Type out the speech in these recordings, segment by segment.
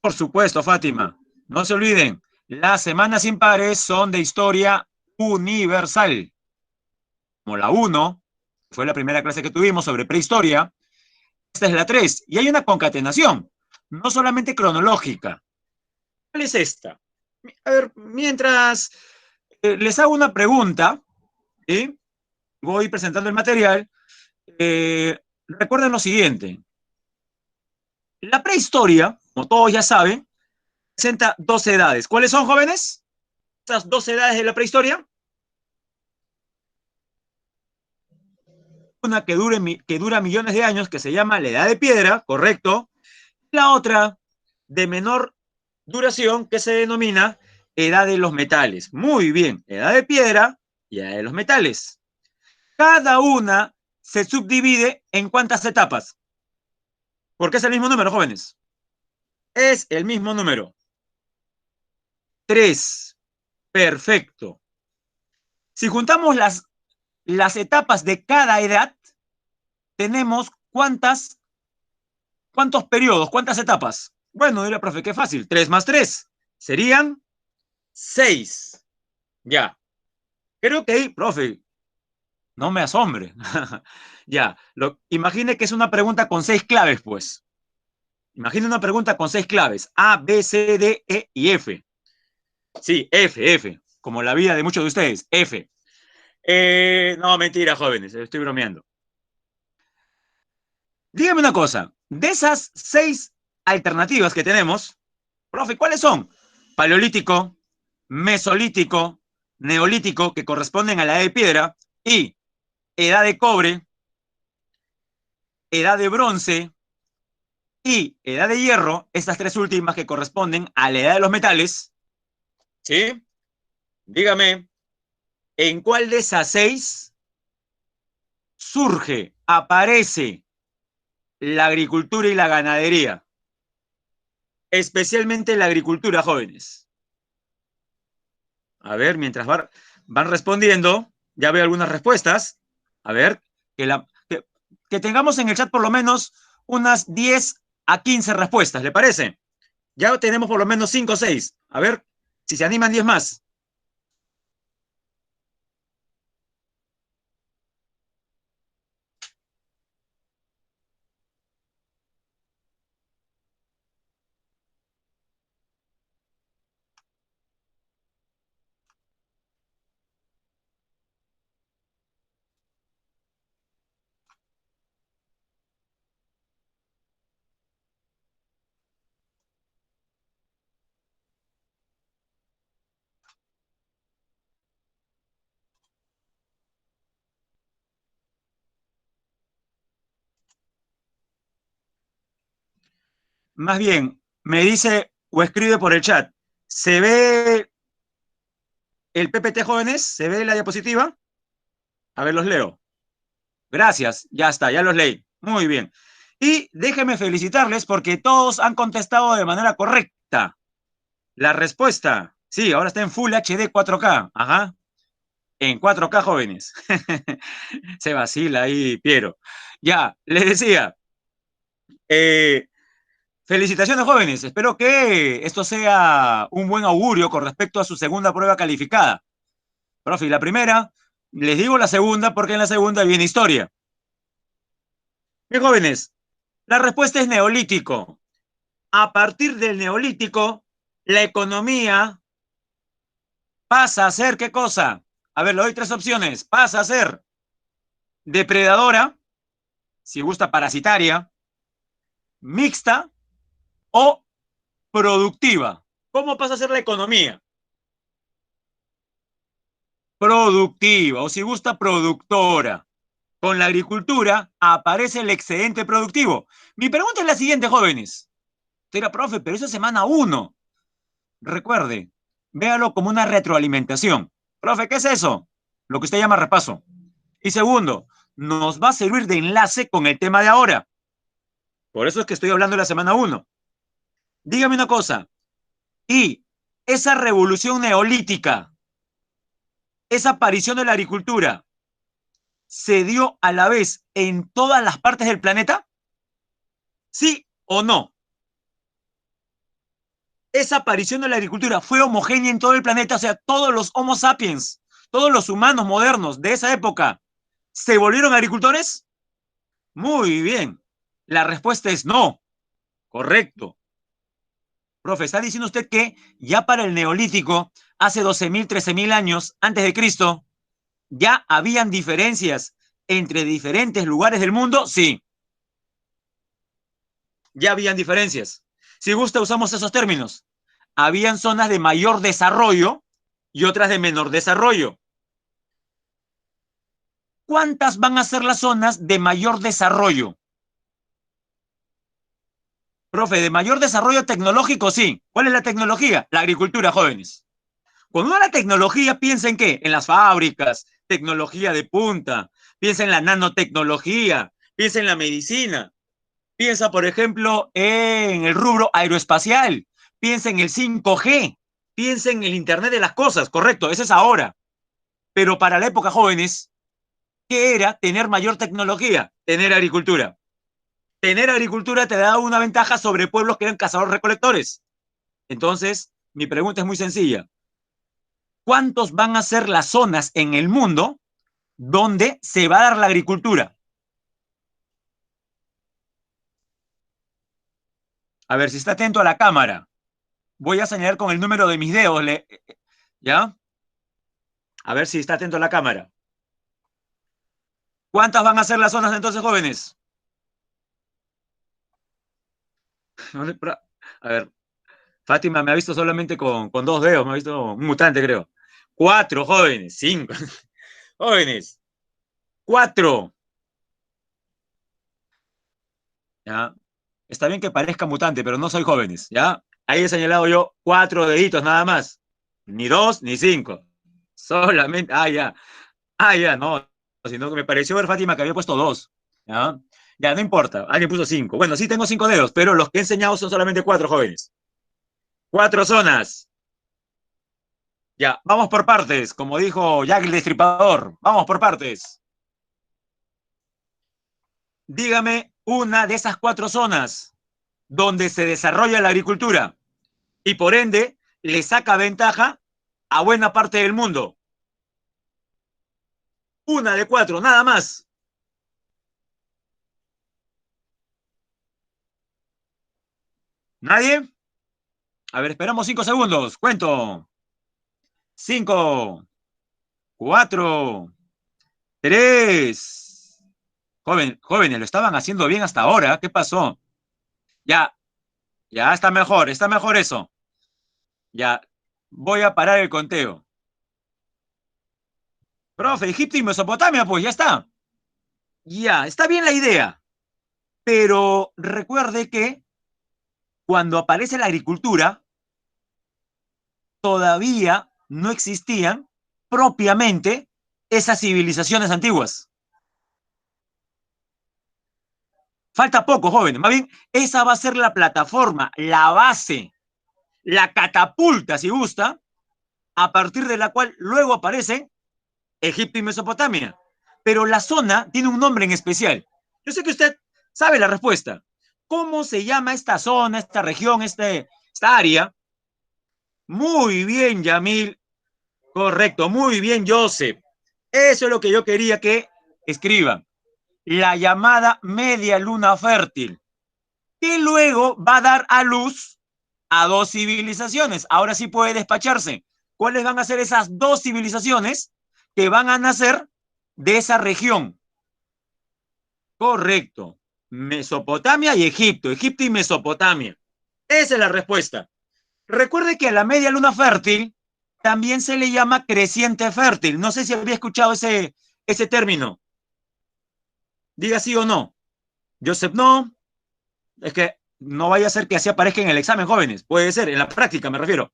Por supuesto, Fátima. No se olviden, las semanas impares son de historia universal. Como la uno fue la primera clase que tuvimos sobre prehistoria, esta es la 3 y hay una concatenación, no solamente cronológica. ¿Cuál es esta? A ver, mientras les hago una pregunta, ¿sí? Voy presentando el material, recuerden lo siguiente. La prehistoria, como todos ya saben, presenta dos edades. ¿Cuáles son, jóvenes? Estas dos edades de la prehistoria. Una que dura millones de años, que se llama la edad de piedra, correcto. La otra, de menor duración, que se denomina edad de los metales. Muy bien, edad de piedra y edad de los metales. Cada una se subdivide en cuántas etapas. Porque es el mismo número, jóvenes. Es el mismo número. Tres. Perfecto. Si juntamos las etapas de cada edad, tenemos cuántos periodos, cuántas etapas. Bueno, dirá, profe, qué fácil. 3 más 3 serían 6. Ya. Creo que ahí, profe, no me asombre. Ya. Imagine que es una pregunta con 6 claves, pues. Imagine una pregunta con 6 claves. A, B, C, D, E y F. Sí, F, F. Como la vida de muchos de ustedes. F. No, mentira, jóvenes. Estoy bromeando. Dígame una cosa, de esas 6 alternativas que tenemos, profe, ¿cuáles son? Paleolítico, mesolítico, neolítico, que corresponden a la edad de piedra, y edad de cobre, edad de bronce y edad de hierro, estas tres últimas que corresponden a la edad de los metales, ¿sí? Dígame, ¿en cuál de esas 6 surge, aparece la agricultura y la ganadería? Especialmente la agricultura, jóvenes. A ver, mientras van respondiendo, ya veo algunas respuestas. A ver, que tengamos en el chat por lo menos unas 10 a 15 respuestas, ¿le parece? Ya tenemos por lo menos 5 o 6. A ver si se animan 10 más. Más bien, me dice o escribe por el chat. ¿Se ve el PPT, jóvenes? ¿Se ve la diapositiva? A ver, los leo. Gracias, ya está, ya los leí. Muy bien. Y déjenme felicitarles porque todos han contestado de manera correcta. La respuesta, sí, ahora está en Full HD 4K. Ajá, en 4K, jóvenes. Se vacila ahí, Piero. Ya, les decía, eh, felicitaciones, jóvenes. Espero que esto sea un buen augurio con respecto a su segunda prueba calificada. Profe, la primera, les digo la segunda porque en la segunda viene historia. Bien, jóvenes, la respuesta es neolítico. A partir del neolítico, la economía pasa a ser, ¿qué cosa? A ver, le doy tres opciones. Pasa a ser depredadora, si gusta parasitaria, mixta o productiva. ¿Cómo pasa a ser la economía? Productiva, o si gusta productora. Con la agricultura aparece el excedente productivo. Mi pregunta es la siguiente, jóvenes. Usted profe, pero eso es semana uno. Recuerde, véalo como una retroalimentación. Profe, ¿qué es eso? Lo que usted llama repaso. Y segundo, nos va a servir de enlace con el tema de ahora. Por eso es que estoy hablando de la semana uno. Dígame una cosa, y esa revolución neolítica, esa aparición de la agricultura, ¿se dio a la vez en todas las partes del planeta? ¿Sí o no? esa aparición de la agricultura fue homogénea en todo el planeta, o sea, todos los Homo sapiens, todos los humanos modernos de esa época, ¿se volvieron agricultores? Muy bien. La respuesta es no. Correcto. Profe, ¿está diciendo usted que ya para el Neolítico, hace 12.000, 13.000 años antes de Cristo, ya habían diferencias entre diferentes lugares del mundo? Sí, ya habían diferencias. Si gusta, usamos esos términos. Habían zonas de mayor desarrollo y otras de menor desarrollo. ¿Cuántas van a ser las zonas de mayor desarrollo? Profe, de mayor desarrollo tecnológico, sí. ¿Cuál es la tecnología? La agricultura, jóvenes. Cuando uno habla de tecnología, piensa en qué? En las fábricas, tecnología de punta, piensa en la nanotecnología, piensa en la medicina, piensa, por ejemplo, en el rubro aeroespacial, piensa en el 5G, piensa en el Internet de las cosas, correcto, ese es ahora. Pero para la época, jóvenes, ¿qué era tener mayor tecnología? Tener agricultura. Tener agricultura te da una ventaja sobre pueblos que eran cazadores-recolectores. Entonces, mi pregunta es muy sencilla. ¿Cuántos van a ser las zonas en el mundo donde se va a dar la agricultura? A ver, si está atento a la cámara, voy a señalar con el número de mis dedos, ¿ya? A ver si está atento a la cámara. ¿Cuántas van a ser las zonas entonces, jóvenes? A ver, Fátima me ha visto solamente con dos dedos, me ha visto un mutante, creo. Cuatro, jóvenes, cinco. Jóvenes, cuatro. ¿Ya? Está bien que parezca mutante, pero no soy jóvenes, ¿ya? Ahí he señalado yo cuatro deditos nada más. Ni dos, ni cinco. Solamente, ya. Ya, no. Sino que me pareció ver, Fátima, que había puesto dos. ¿Ya? Ya, no importa. Alguien puso cinco. Bueno, sí tengo cinco dedos, pero los que he enseñado son solamente cuatro, jóvenes. Cuatro zonas. Ya, vamos por partes, como dijo Jack el Destripador. Vamos por partes. Dígame una de esas cuatro zonas donde se desarrolla la agricultura y por ende le saca ventaja a buena parte del mundo. Una de cuatro, nada más. ¿Nadie? A ver, esperamos 5 segundos. Cuento. 5, 4, 3. Jóvenes, lo estaban haciendo bien hasta ahora. ¿Qué pasó? Ya, ya está mejor eso. Ya, voy a parar el conteo. Profe, Egipto y Mesopotamia, pues ya está. Ya, está bien la idea. Pero recuerde que cuando aparece la agricultura, todavía no existían propiamente esas civilizaciones antiguas. Falta poco, jóvenes. Más bien, esa va a ser la plataforma, la base, la catapulta, si gusta, a partir de la cual luego aparecen Egipto y Mesopotamia. Pero la zona tiene un nombre en especial. Yo sé que usted sabe la respuesta. ¿Cómo se llama esta zona, esta región, esta área? Muy bien, Yamil. Correcto, muy bien, Joseph. Eso es lo que yo quería que escriban. La llamada media luna fértil, que luego va a dar a luz a dos civilizaciones. Ahora sí puede despacharse. ¿Cuáles van a ser esas dos civilizaciones que van a nacer de esa región? Correcto. Mesopotamia y Egipto. Egipto y Mesopotamia. Esa es la respuesta. Recuerde que a la media luna fértil también se le llama creciente fértil. No sé si había escuchado ese término. Diga sí o no. Joseph, no. Es que no vaya a ser que así aparezca en el examen, jóvenes. Puede ser, en la práctica me refiero.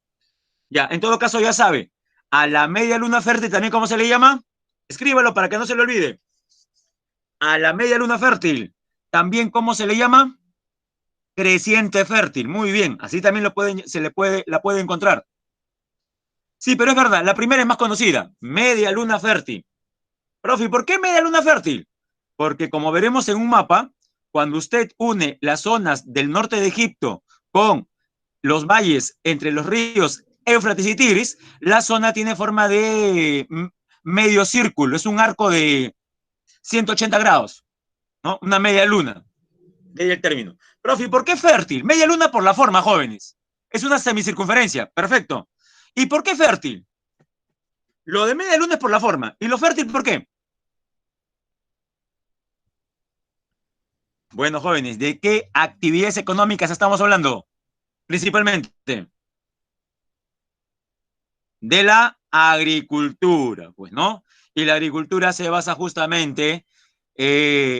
Ya, en todo caso ya sabe. A la media luna fértil también, ¿cómo se le llama? Escríbalo para que no se le olvide. A la media luna fértil, también, ¿cómo se le llama? Creciente fértil. Muy bien, así también la puede encontrar. Sí, pero es verdad, la primera es más conocida, media luna fértil. Profe, ¿por qué media luna fértil? Porque como veremos en un mapa, cuando usted une las zonas del norte de Egipto con los valles entre los ríos Éufrates y Tigris, la zona tiene forma de medio círculo, es un arco de 180 grados, ¿no? Una media luna, de ahí el término. Profe, ¿por qué fértil? Media luna por la forma, jóvenes. Es una semicircunferencia, perfecto. ¿Y por qué fértil? Lo de media luna es por la forma. ¿Y lo fértil por qué? Bueno, jóvenes, ¿de qué actividades económicas estamos hablando? Principalmente de la agricultura, pues, ¿no? Y la agricultura se basa justamente,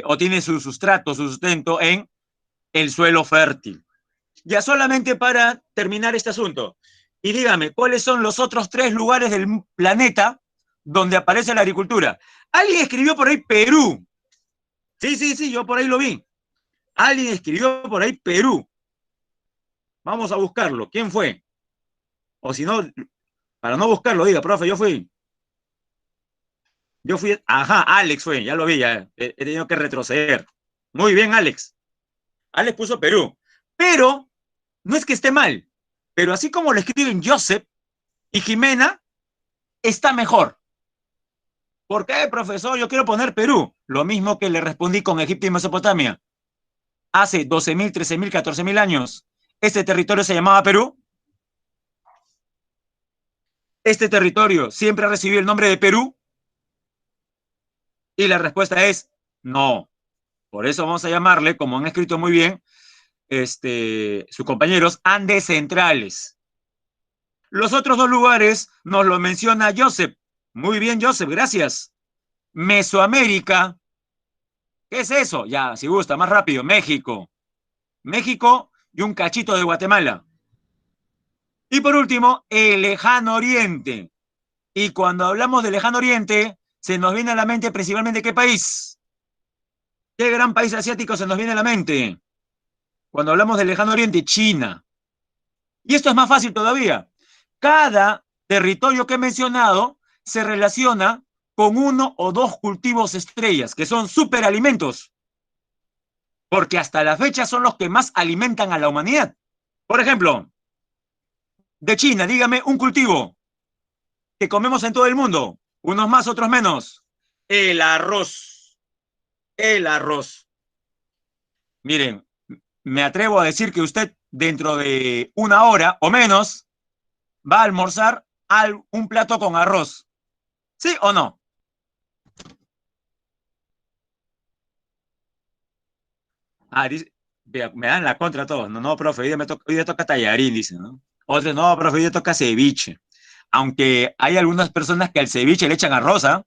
o tiene su sustrato, su sustento en el suelo fértil. Ya solamente para terminar este asunto, y dígame, ¿cuáles son los otros 3 lugares del planeta donde aparece la agricultura? Alguien escribió por ahí Perú. Sí, sí, sí, yo por ahí lo vi. Alguien escribió por ahí Perú. Vamos a buscarlo. ¿Quién fue? O si no, para no buscarlo, diga, profe, yo fui. Yo fui, ajá, Alex fue, ya lo vi, ya. He tenido que retroceder. Muy bien, Alex. Alex puso Perú. Pero no es que esté mal, pero así como lo escriben Joseph y Jimena, está mejor. ¿Por qué, profesor? Yo quiero poner Perú. Lo mismo que le respondí con Egipto y Mesopotamia. Hace 12.000, 13.000, 14.000 años, este territorio se llamaba Perú. Este territorio siempre ha recibido el nombre de Perú. Y la respuesta es no. Por eso vamos a llamarle, como han escrito muy bien sus compañeros, Andes centrales. Los otros 2 lugares nos lo menciona Joseph. Muy bien, Joseph, gracias. Mesoamérica, ¿qué es eso? Ya, si gusta, más rápido. México. México y un cachito de Guatemala. Y por último, el lejano oriente. Y cuando hablamos del lejano oriente, se nos viene a la mente principalmente ¿qué país? ¿Qué gran país asiático se nos viene a la mente? Cuando hablamos del lejano oriente, China. Y esto es más fácil todavía. Cada territorio que he mencionado se relaciona con 1 o 2 cultivos estrellas, que son superalimentos, porque hasta la fecha son los que más alimentan a la humanidad. Por ejemplo, de China, dígame un cultivo que comemos en todo el mundo, unos más, otros menos. El arroz. El arroz. Miren, me atrevo a decir que usted dentro de 1 hora o menos va a almorzar un plato con arroz. ¿Sí o no? Ah, dice, me dan la contra a todos. No, no, profe, hoy día toca tallarín, dice, ¿no? Otros, no, profe, hoy día toca ceviche. Aunque hay algunas personas que al ceviche le echan arroz, ¿ah?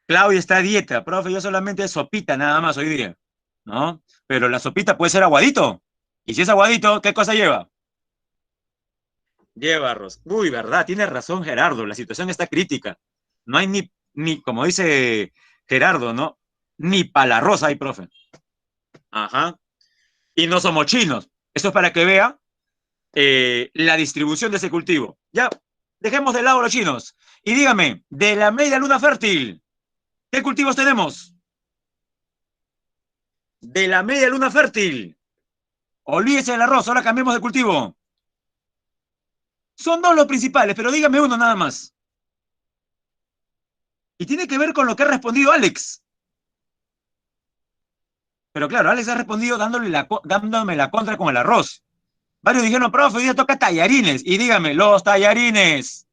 Claudia está a dieta, profe, yo solamente sopita nada más hoy día, ¿no? Pero la sopita puede ser aguadito. Y si es aguadito, ¿qué cosa lleva? Lleva arroz. Uy, verdad, tiene razón Gerardo, la situación está crítica. No hay ni como dice Gerardo, ¿no? Ni para el arroz hay, profe. Ajá. Y no somos chinos. Esto es para que vea la distribución de ese cultivo. Ya, dejemos de lado los chinos. Y dígame, de la media luna fértil, ¿qué cultivos tenemos? De la media luna fértil. Olvídese del arroz, ahora cambiemos de cultivo. Son 2 los principales, pero dígame uno nada más. Y tiene que ver con lo que ha respondido Alex. Pero claro, Alex ha respondido dándome la contra con el arroz. Varios dijeron, profe, hoy día toca tallarines. Y dígame, los tallarines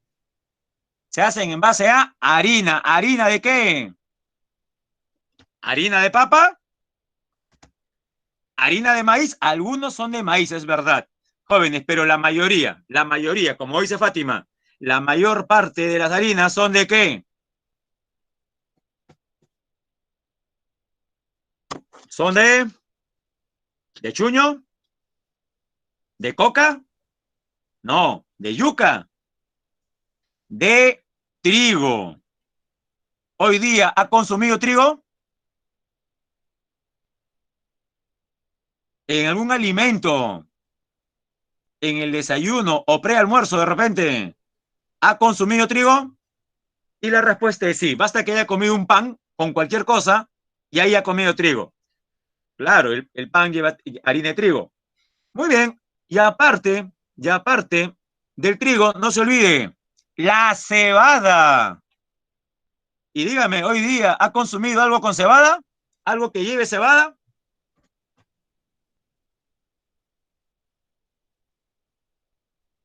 se hacen en base a harina. ¿Harina de qué? ¿Harina de papa? ¿Harina de maíz? Algunos son de maíz, es verdad. Jóvenes, pero la mayoría, como dice Fátima, la mayor parte de las harinas son de qué? ¿Son de chuño? ¿De coca? No, de yuca, de trigo. Hoy día ha consumido trigo en algún alimento, en el desayuno o prealmuerzo de repente. ¿Ha consumido trigo? Y la respuesta es sí. Basta que haya comido un pan con cualquier cosa y haya comido trigo. Claro, el pan lleva harina de trigo. Muy bien. Y aparte del trigo, no se olvide, la cebada. Y dígame, hoy día, ¿ha consumido algo con cebada? ¿Algo que lleve cebada?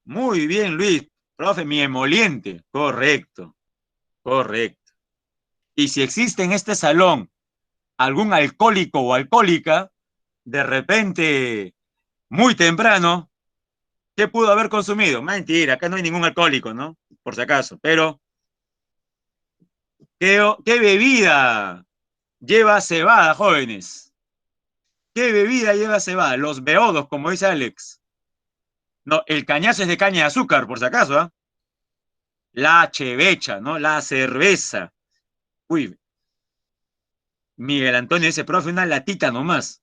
Muy bien, Luis. Profe, mi emoliente. Correcto, correcto. Y si existe en este salón algún alcohólico o alcohólica, de repente, muy temprano, ¿qué pudo haber consumido? Mentira, acá no hay ningún alcohólico, ¿no? Por si acaso. Pero, ¿qué bebida lleva cebada, jóvenes? ¿Qué bebida lleva cebada? Los beodos, como dice Alex. No, el cañazo es de caña de azúcar, por si acaso, ¿ah? La chevecha, ¿no? La cerveza. Uy, Miguel Antonio dice, profe, una latita nomás.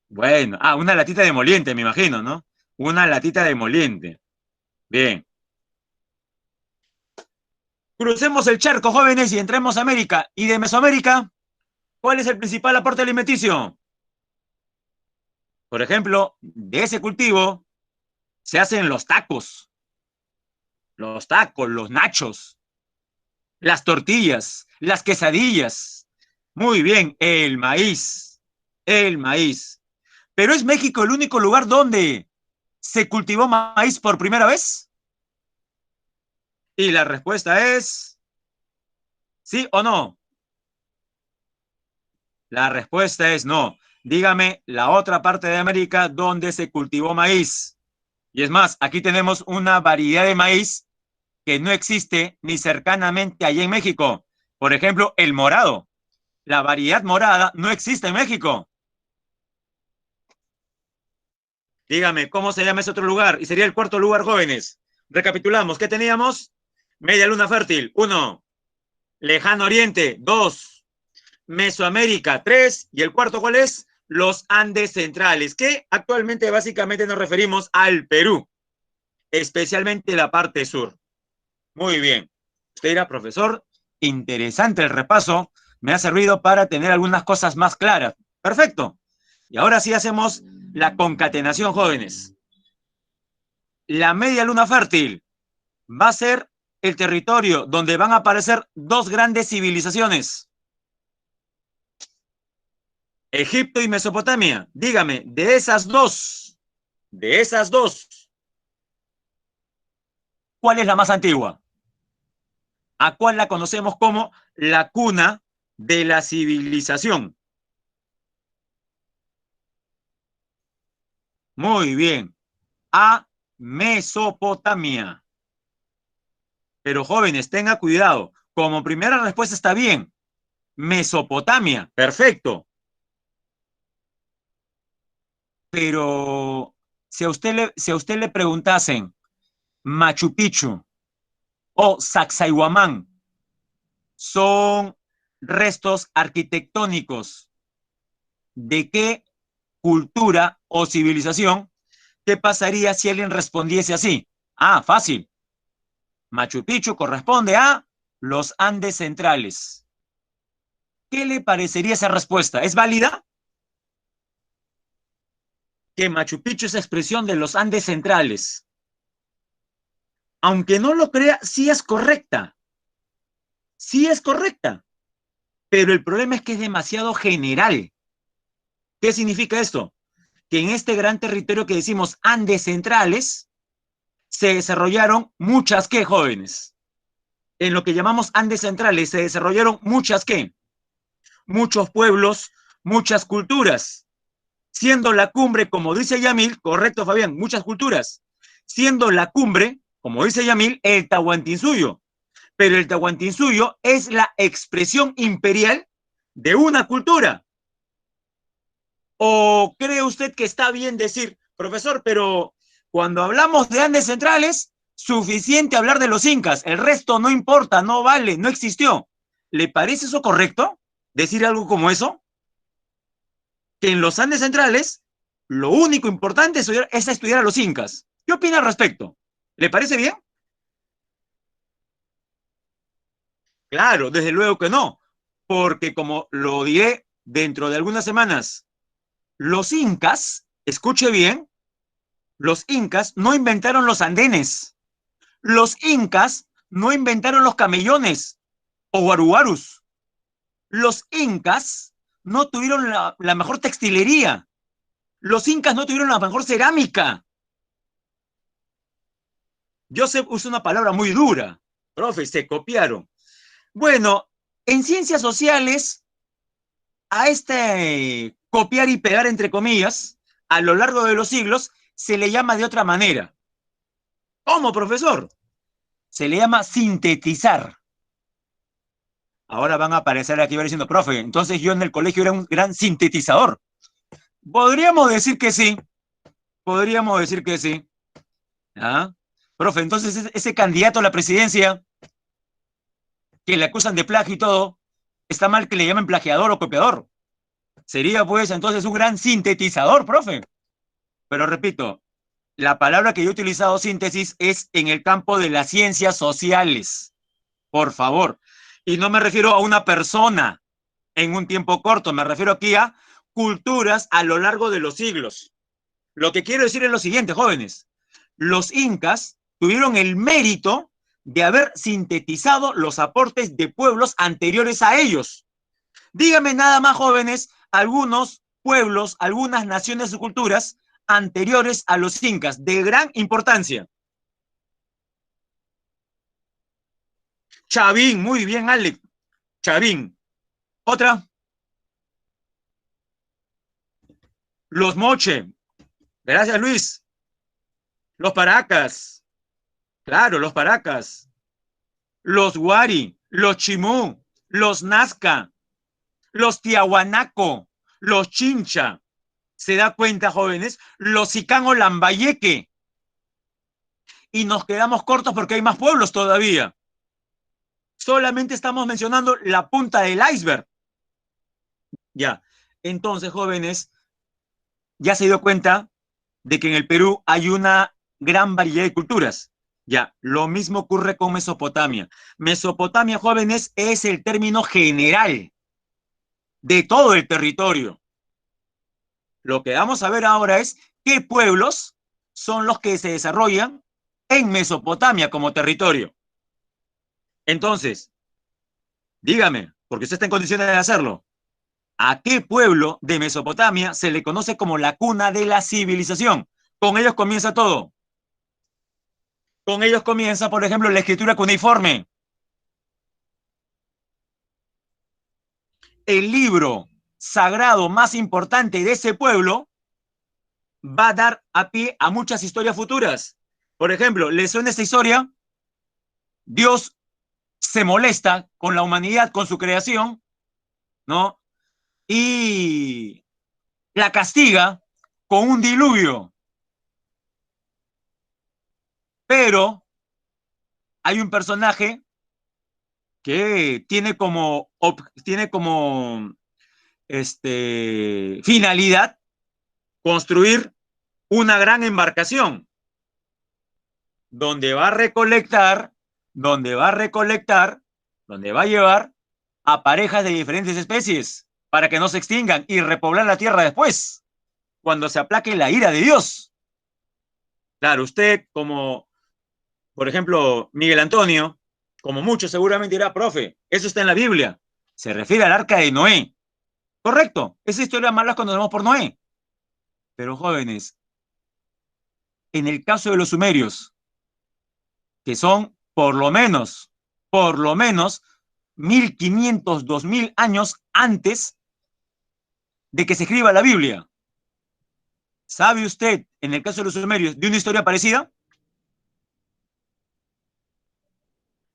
Bueno, una latita de moliente, me imagino, ¿no? Una latita de moliente. Bien. Crucemos el charco, jóvenes, y entremos a América. ¿Y de Mesoamérica? ¿Cuál es el principal aporte alimenticio? Por ejemplo, de ese cultivo se hacen los tacos, los nachos, las tortillas, las quesadillas. Muy bien, el maíz, el maíz. ¿Pero es México el único lugar donde se cultivó maíz por primera vez? Y la respuesta es sí o no. La respuesta es no. Dígame la otra parte de América donde se cultivó maíz. Y es más, aquí tenemos una variedad de maíz que no existe ni cercanamente allá en México. Por ejemplo, el morado. La variedad morada no existe en México. Dígame, ¿cómo se llama ese otro lugar? Y sería el cuarto lugar, jóvenes. Recapitulamos, ¿qué teníamos? Media luna fértil, 1. Lejano Oriente, 2. Mesoamérica, 3. Y el cuarto, ¿cuál es? Los Andes centrales, que actualmente básicamente nos referimos al Perú, especialmente la parte sur. Muy bien. Usted era profesor, interesante el repaso, me ha servido para tener algunas cosas más claras. Perfecto. Y ahora sí hacemos la concatenación, jóvenes. La media luna fértil va a ser el territorio donde van a aparecer dos grandes civilizaciones, Egipto y Mesopotamia. Dígame, de esas dos, ¿cuál es la más antigua? ¿A cuál la conocemos como la cuna de la civilización? Muy bien, a Mesopotamia. Pero jóvenes, tenga cuidado. Como primera respuesta está bien. Mesopotamia, perfecto. Pero si a usted le preguntasen Machu Picchu o Sacsayhuamán, son restos arquitectónicos de qué cultura o civilización, ¿qué pasaría si alguien respondiese así? Fácil. Machu Picchu corresponde a los Andes centrales. ¿Qué le parecería esa respuesta? ¿Es válida? Que Machu Picchu es expresión de los Andes centrales. Aunque no lo crea, sí es correcta. Sí es correcta. Pero el problema es que es demasiado general. ¿Qué significa esto? Que en este gran territorio que decimos Andes centrales, se desarrollaron muchas ¿qué, jóvenes? En lo que llamamos Andes centrales se desarrollaron muchas ¿qué? Muchos pueblos, muchas culturas. Siendo la cumbre, como dice Yamil, correcto Fabián, muchas culturas. Siendo la cumbre, como dice Yamil, el Tahuantinsuyo. Pero el Tahuantinsuyo es la expresión imperial de una cultura. ¿O cree usted que está bien decir, profesor, pero cuando hablamos de Andes centrales, suficiente hablar de los incas, el resto no importa, no vale, no existió? ¿Le parece eso correcto? ¿Decir algo como eso? Que en los Andes centrales, lo único importante es estudiar a los incas. ¿Qué opina al respecto? ¿Le parece bien? Claro, desde luego que no, porque como lo diré dentro de algunas semanas, los incas, escuche bien, Los incas no inventaron los andenes. Los incas no inventaron los camellones o guaruguarus. Los incas no tuvieron la mejor textilería. Los incas no tuvieron la mejor cerámica. Yo sé, uso una palabra muy dura. Profe, se copiaron. Bueno, en ciencias sociales, a este copiar y pegar, entre comillas, a lo largo de los siglos, se le llama de otra manera. ¿Cómo, profesor? Se le llama sintetizar. Ahora van a aparecer aquí diciendo, profe, entonces yo en el colegio era un gran sintetizador. Podríamos decir que sí, podríamos decir que sí. ¿Ah? Profe, entonces ese candidato a la presidencia que le acusan de plagio y todo, está mal que le llamen plagiador o copiador. Sería pues entonces un gran sintetizador, profe. Pero repito, la palabra que yo he utilizado, síntesis, es en el campo de las ciencias sociales. Por favor. Y no me refiero a una persona en un tiempo corto, me refiero aquí a culturas a lo largo de los siglos. Lo que quiero decir es lo siguiente, jóvenes. Los incas tuvieron el mérito de haber sintetizado los aportes de pueblos anteriores a ellos. Díganme nada más, jóvenes, algunos pueblos, algunas naciones o culturas anteriores a los incas, de gran importancia. Chavín, muy bien, Alex. Chavín. Otra, los Moche. Gracias, Luis. Los Paracas. Claro, los Paracas. Los Wari, los Chimú, los Nazca, los Tiahuanaco, los Chincha. ¿Se da cuenta, jóvenes? Los Sicano Lambayeque. Y nos quedamos cortos porque hay más pueblos todavía. Solamente estamos mencionando la punta del iceberg. Ya. Entonces, jóvenes, ya se dio cuenta de que en el Perú hay una gran variedad de culturas. Ya, lo mismo ocurre con Mesopotamia. Mesopotamia, jóvenes, es el término general de todo el territorio. Lo que vamos a ver ahora es qué pueblos son los que se desarrollan en Mesopotamia como territorio. Entonces, dígame, porque usted está en condiciones de hacerlo, ¿a qué pueblo de Mesopotamia se le conoce como la cuna de la civilización? Con ellos comienza todo. Con ellos comienza, por ejemplo, la escritura cuneiforme. El libro sagrado más importante de ese pueblo va a dar a pie a muchas historias futuras. Por ejemplo, ¿le suena esta historia? Dios se molesta con la humanidad, con su creación, ¿no? Y la castiga con un diluvio. Pero hay un personaje que tiene como finalidad construir una gran embarcación donde va a recolectar, donde va a recolectar, donde va a llevar a parejas de diferentes especies para que no se extingan y repoblar la tierra después, cuando se aplaque la ira de Dios. Claro, usted como, por ejemplo, Miguel Antonio, como muchos seguramente dirá, profe, eso está en la Biblia. Se refiere al arca de Noé. Correcto, esa historia más la conocemos por Noé. Pero jóvenes, en el caso de los sumerios, que son por lo menos 1500, 2000 años antes de que se escriba la Biblia. ¿Sabe usted, en el caso de los sumerios, de una historia parecida?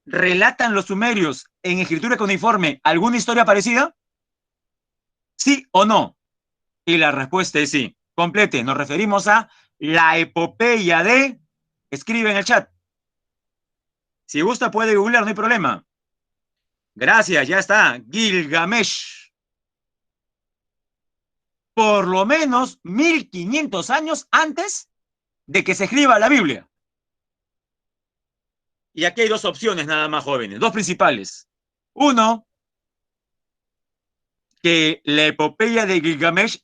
¿Relatan los sumerios en escritura cuneiforme alguna historia parecida? ¿Sí o no? Y la respuesta es sí. Complete, nos referimos a la epopeya de... Escribe en el chat. Si gusta puede googlear, no hay problema. Gracias, ya está. Gilgamesh. Por lo menos 1500 años antes de que se escriba la Biblia. Y aquí hay dos opciones nada más, jóvenes, dos principales. Uno, que la epopeya de Gilgamesh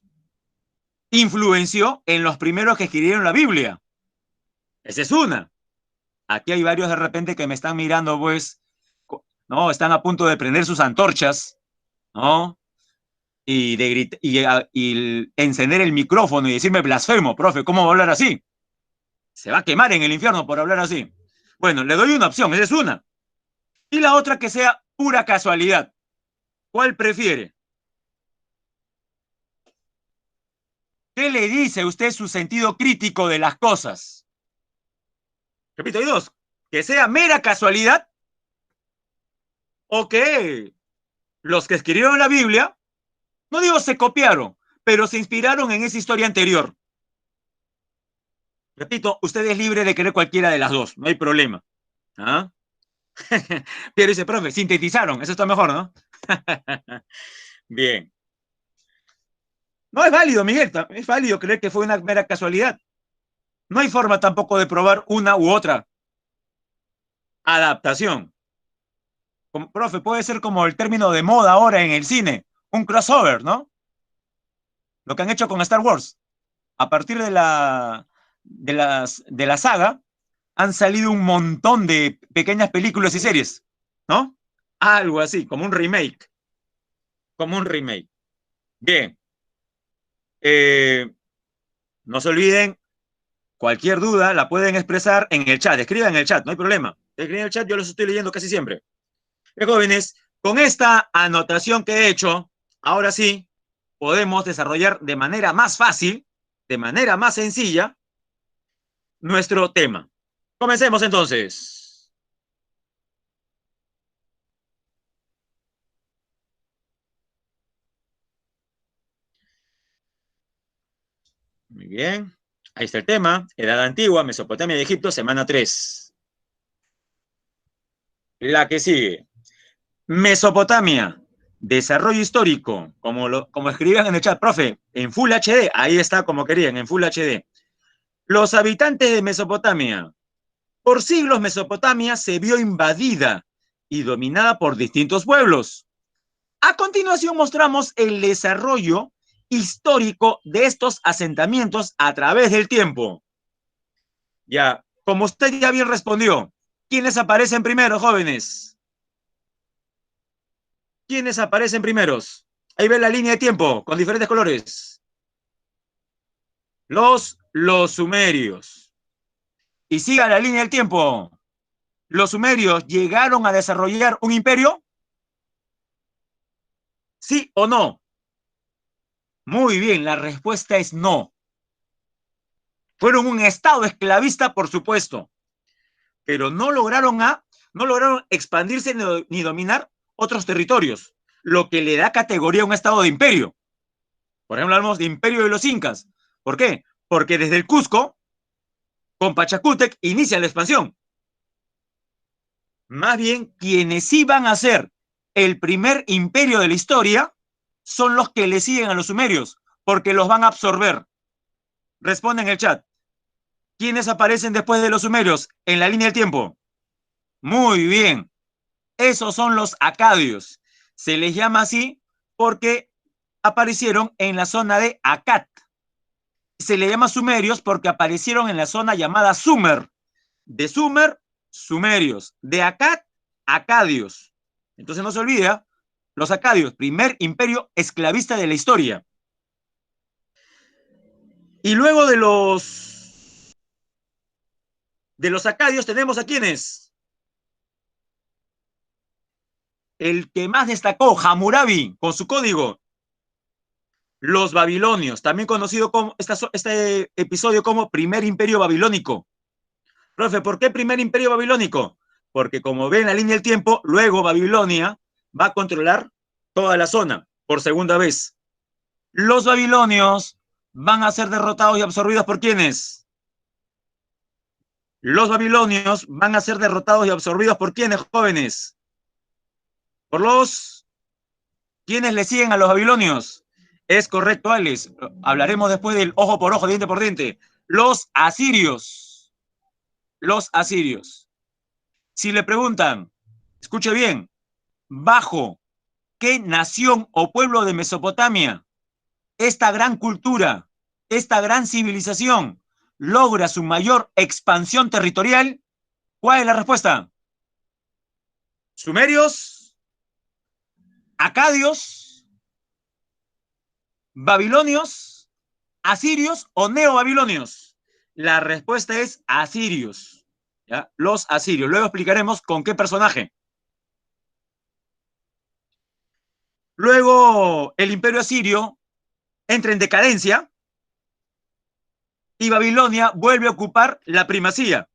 influenció en los primeros que escribieron la Biblia. Esa es una. Aquí hay varios de repente que me están mirando, pues, ¿no? Están a punto de prender sus antorchas, ¿no? Y de y encender el micrófono y decirme blasfemo, profe, ¿cómo va a hablar así? Se va a quemar en el infierno por hablar así. Bueno, le doy una opción, esa es una. Y la otra que sea pura casualidad. ¿Cuál prefiere? ¿Qué le dice a usted su sentido crítico de las cosas? Repito, hay dos. Que sea mera casualidad o que los que escribieron la Biblia, no digo se copiaron, pero se inspiraron en esa historia anterior. Repito, usted es libre de querer cualquiera de las dos, no hay problema. ¿Ah? Pero dice, profe, sintetizaron, eso está mejor, ¿no? Bien. No es válido, Miguel, es válido creer que fue una mera casualidad. No hay forma tampoco de probar una u otra adaptación. Como, profe, puede ser como el término de moda ahora en el cine, un crossover, ¿no? Lo que han hecho con Star Wars. A partir de la saga, han salido un montón de pequeñas películas y series, ¿no? Algo así, como un remake. Como un remake. Bien. Eh, no se olviden, cualquier duda la pueden expresar en el chat. Escriban en el chat, no hay problema. Escriban en el chat, yo los estoy leyendo casi siempre. Jóvenes, con esta anotación que he hecho, ahora sí, podemos desarrollar de manera más fácil, de manera más sencilla, nuestro tema. Comencemos entonces. Muy bien. Ahí está el tema. Edad antigua, Mesopotamia y Egipto, semana 3. La que sigue. Mesopotamia. Desarrollo histórico, como escribían en el chat, profe, en Full HD, ahí está como querían, en Full HD. Los habitantes de Mesopotamia. Por siglos Mesopotamia se vio invadida y dominada por distintos pueblos. A continuación mostramos el desarrollo histórico de estos asentamientos a través del tiempo. Ya, como usted ya bien respondió, ¿quiénes aparecen primero, jóvenes? ¿Quiénes aparecen primeros? Ahí ve la línea de tiempo con diferentes colores. Los sumerios. Y siga la línea del tiempo. ¿Los sumerios llegaron a desarrollar un imperio? ¿Sí o no? Muy bien, la respuesta es no. Fueron un estado esclavista, por supuesto, pero no lograron expandirse ni dominar otros territorios, lo que le da categoría a un estado de imperio. Por ejemplo, hablamos de imperio de los incas. ¿Por qué? Porque desde el Cusco, con Pachacútec, inicia la expansión. Más bien, quienes iban a ser el primer imperio de la historia son los que le siguen a los sumerios, porque los van a absorber. Responde en el chat. ¿Quiénes aparecen después de los sumerios en la línea del tiempo? Muy bien. Esos son los acadios. Se les llama así porque aparecieron en la zona de Akkad. Se le llama sumerios porque aparecieron en la zona llamada Sumer. De Sumer, sumerios. De Akkad, acadios. Entonces no se olvida, los acadios, primer imperio esclavista de la historia. Y luego de los acadios tenemos a quienes. El que más destacó, Hammurabi, con su código. Los babilonios, también conocido como este episodio como primer imperio babilónico. Profe, ¿por qué primer imperio babilónico? Porque como ven en la línea del tiempo, luego Babilonia va a controlar toda la zona por segunda vez. Los babilonios van a ser derrotados y absorbidos por ¿quiénes? Los babilonios van a ser derrotados y absorbidos por ¿quiénes, jóvenes? Por los... ¿Quiénes le siguen a los babilonios? Es correcto, Alex. Hablaremos después del ojo por ojo, diente por diente. Los asirios. Los asirios. Si le preguntan, escuche bien, ¿bajo qué nación o pueblo de Mesopotamia esta gran cultura, esta gran civilización logra su mayor expansión territorial? ¿Cuál es la respuesta? ¿Sumerios? ¿Acadios? ¿Babilonios? ¿Asirios o neobabilonios? La respuesta es asirios. ¿Ya? Los asirios. Luego explicaremos con qué personaje. Luego el imperio asirio entra en decadencia y Babilonia vuelve a ocupar la primacía.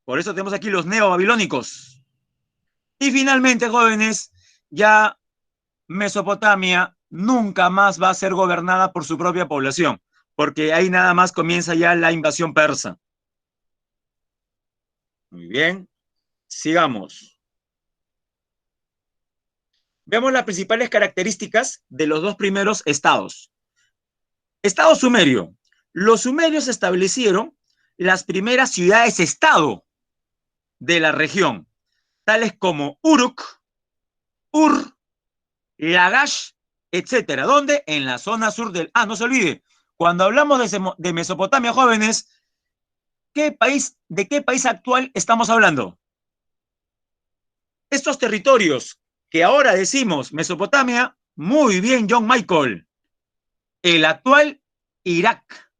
Por eso tenemos aquí los neobabilónicos. Y finalmente, jóvenes, ya Mesopotamia nunca más va a ser gobernada por su propia población, porque ahí nada más comienza ya la invasión persa. Muy bien, sigamos. Veamos las principales características de los dos primeros estados. Estado sumerio. Los sumerios establecieron las primeras ciudades-estado de la región, tales como Uruk, Ur, Lagash, etcétera. ¿Dónde? En la zona sur del... Ah, no se olvide, cuando hablamos de Mesopotamia, jóvenes, ¿de qué país actual estamos hablando? Estos territorios que ahora decimos Mesopotamia, muy bien, John Michael, el actual Irak.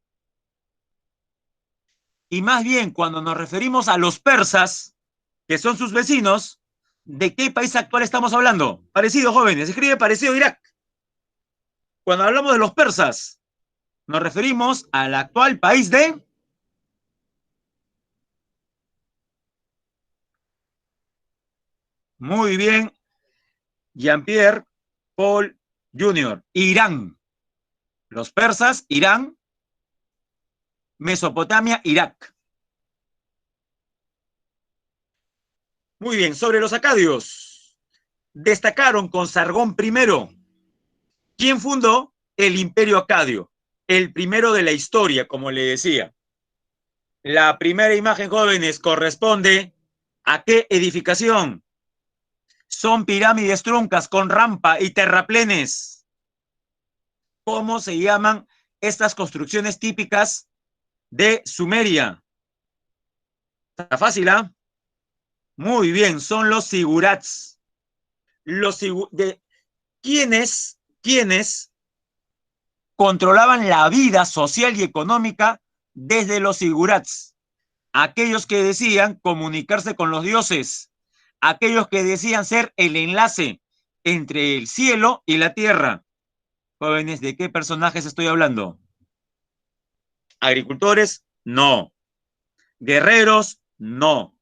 Y más bien, cuando nos referimos a los persas, que son sus vecinos, ¿de qué país actual estamos hablando? Parecido, jóvenes, escribe parecido Irak. Cuando hablamos de los persas, nos referimos al actual país de... Muy bien, Jean-Pierre Paul Jr., Irán. Los persas, Irán, Mesopotamia, Irak. Muy bien, sobre los acadios. Destacaron con Sargón I. ¿Quién fundó el imperio acadio? El primero de la historia, como le decía. La primera imagen, jóvenes, corresponde ¿a qué edificación? Son pirámides truncas con rampa y terraplenes. ¿Cómo se llaman estas construcciones típicas de Sumeria? Está fácil, ¿ah? Muy bien, son los sigurats. ¿Quiénes controlaban la vida social y económica desde los sigurats? Aquellos que decían comunicarse con los dioses, aquellos que decían ser el enlace entre el cielo y la tierra. Jóvenes, ¿de qué personajes estoy hablando? ¿Agricultores? No. ¿Guerreros? No.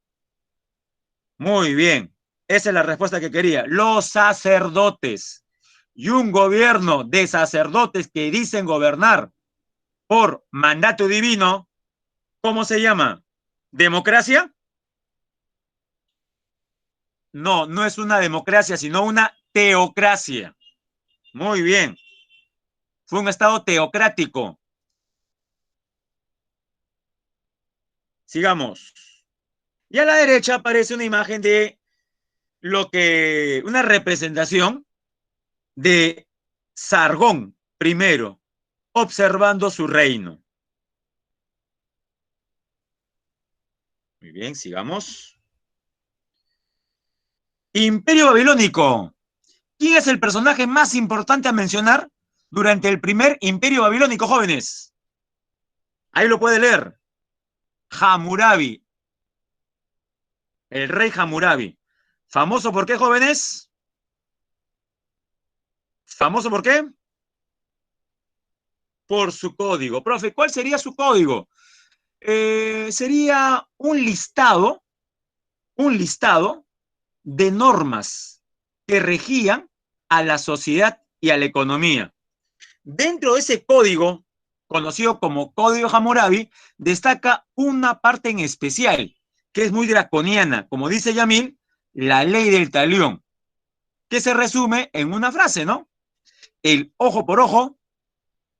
Muy bien. Esa es la respuesta que quería. Los sacerdotes. Y un gobierno de sacerdotes que dicen gobernar por mandato divino, ¿cómo se llama? ¿Democracia? No, no es una democracia, sino una teocracia. Muy bien. Fue un estado teocrático. Sigamos. Y a la derecha aparece una imagen de una representación de Sargón I, observando su reino. Muy bien, sigamos. Imperio Babilónico. ¿Quién es el personaje más importante a mencionar durante el primer Imperio Babilónico, jóvenes? Ahí lo puede leer. Hammurabi, el rey Hammurabi. ¿Famoso por qué, jóvenes? ¿Famoso por qué? Por su código. Profe, ¿cuál sería su código? Sería un listado de normas que regían a la sociedad y a la economía. Dentro de ese código, conocido como Código Hammurabi, destaca una parte en especial, que es muy draconiana, como dice Yamil, la ley del talión, que se resume en una frase, ¿no? El ojo por ojo,